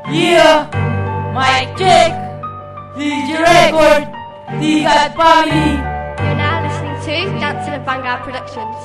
Yeah! Mic check! DJ Record! Digat Family! You're now listening to Dancing and Vanguard Productions.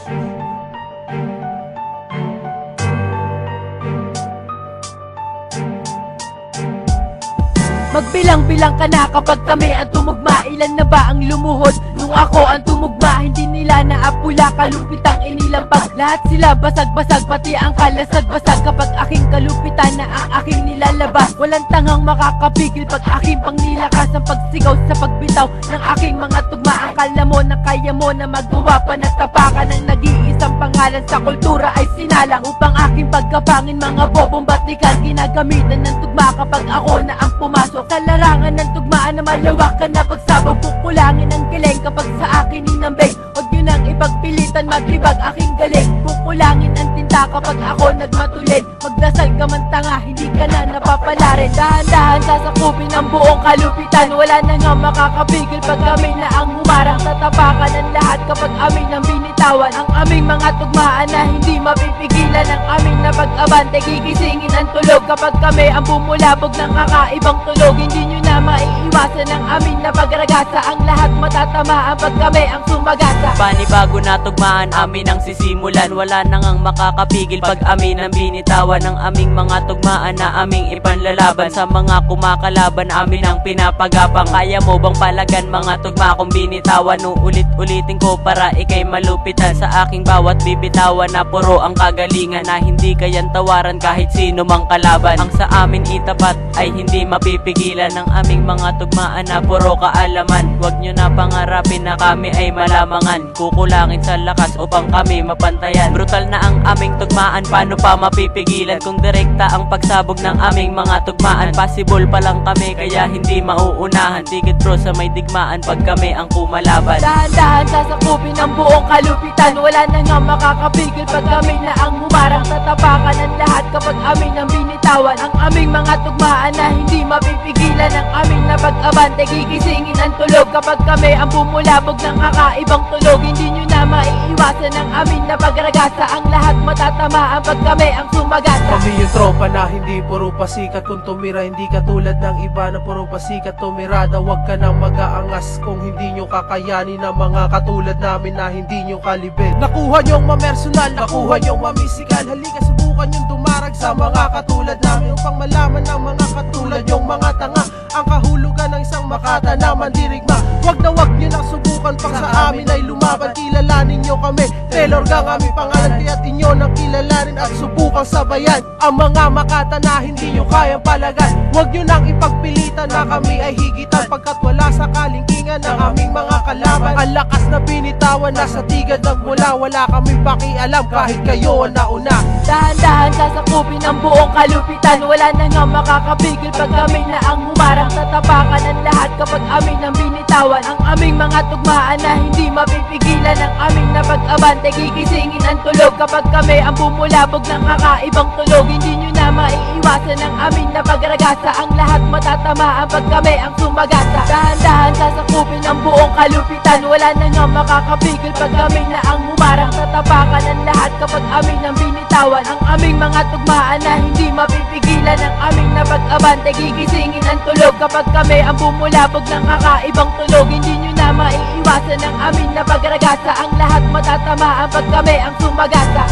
Magbilang-bilang ka na kapag kami ang tumugma. Ilan na ba ang lumuhod nung ako ang tumugma? Hindi nila naapula, kalupitang inilampag. Lahat sila basag-basag, pati ang kalasag-basag. Kapag aking kalupitan na ang aking nilalabas, walang tangang makakapigil pag aking pangnilakas ang pagsigaw sa pagbitaw ng aking mga tugma. Akala mo na kaya mo na magawa pa na tapakan ng nag-iisang pangalan sa kultura ay sinalang upang aking pagkapangin mga bobong batikan. Ginagamitan ng tugma kapag ako na ang pumasok sa larangan ng tugmaan na malawakan na pagsabog. Kukulangin ang galing kapag sa akin inambig. Huwag nyo nang ipagpilitan maglibag aking galing. Kukulangin ang tinta kapag ako nagmatulid. Magdasal ka man tanga, hindi ka na napapalarin. Dahan-dahan sasakupin ang buong kalupitan. Wala na nga makakapigil pag kami na ang humarang. Tatapakan ang lahat kapag amin ang binitawan. Ang aming mga tugmaan na hindi mapipigilan. Ang aming napag-abante, gigisingin ang tulog kapag kami ang bumulabog ng kakaibang tulog. Hindi nyo na maiiwasan ang aming napagragasa. Ang lahat matatamaan pag kami ang sumagasa. Panibago na tugmaan, amin ang sisimulan. Wala nang ang makakapigil pag amin ang binitawan. Ang aming mga tugmaan na aming ipanlalaban. Sa mga kumakalaban, amin ang pinapagapang. Kaya mo bang palagan mga tugma kung binitawan? Ulit-ulitin ko para ikay malupitan. Sa aking bawat bibitawan na puro ang kagalingan. Na hindi kayan tawaran kahit sino mang kalaban. Ang sa amin itapat ay hindi mapipigilan. Ng aming mga tugmaan na puro kaalaman. Huwag nyo na pangarapin na kami ay malamangan. Kukulangin sa lakas upang kami mapantayan. Brutal na ang aming tugmaan, paano pa mapipigilan? Kung direkta ang pagsabog ng aming mga tugmaan, possible pa lang kami kaya hindi mauunahan. Tigit pro sa may digmaan pag kami ang kumalaban. Dahan-dahan sasakupin ang buong kalupitan. Wala na nga makakapigil pag kami na ang humarang. Tatapakan ang lahat kapag amin ang binitawan. Ang aming mga tugmaan na hindi mapipigilan. Ang aming napag-abante, gigisingin ang tulog kapag kami ang bumulabog ng kakaibang tulog. Hindi nyo na maiiwasan ang aming napagragasa. Ang lahat matatamaan pag kami ang sumagasa. Kami yung tropa na hindi puro pasikat. Kung tumira hindi katulad ng iba na puro pasikat tumirada. Huwag ka nang mag-aangas kung hindi nyo kakayanin ang mga katulad namin na hindi nyo kalibin. Nakuha nyong mamersonal, nakuha nyong mamisikal. Halika subukan yung dumarag sa mga katulad namin upang malaman ng mga katulad yung mga tanga. Ang kahulugan ng isang makata na mandirigma. Huwag na huwag nyo nang subukan pang sa amin ay lumaban. Kilalanin nyo kami, Taylor gang aming pangalan. Kaya't inyo nang kilalanin at subukang sabayan ang mga makata na hindi nyo kayang palagan. Huwag nyo nang ipagpilitan na kami ay higitan, pagkat wala sa kalingkingan ng aming mga kalaban. Ang lakas na binitawan na sa tigad ng mula. Wala kaming pakialam kahit kayo ang nauna. Dahan-dahan sasakupin ang buong kalupitan. Wala na nga makakapigil pag kami na ang humarang. Tatapakan ang lahat kapag amin ang binitawan. Ang aming mga tugmaan na hindi mapipigilan. Ang aming napag-abante, gigisingin ang tulog kapag kami ang bumulabog ng kakaibang tulog. Hindi nyo na maiiwasan ang aming napagragasa. Ang lahat matatamaan pag kami ang sumagasa. Dahan-dahan sasakupin ang buong kalupitan. Wala na nga makakapigil pag kami na ang humarang. Tatapakan ang lahat kapag amin ang binitawan. Ang aming mga tugmaan na hindi mapipigilan. Ang aming napag-abante, gigisingin ang tulog kapag kami ang bumulabog ng kakaibang tulog. Hindi nyo na maiiwasan ang aming napagragasa. Ang lahat matatamaan pag kami ang sumagasa.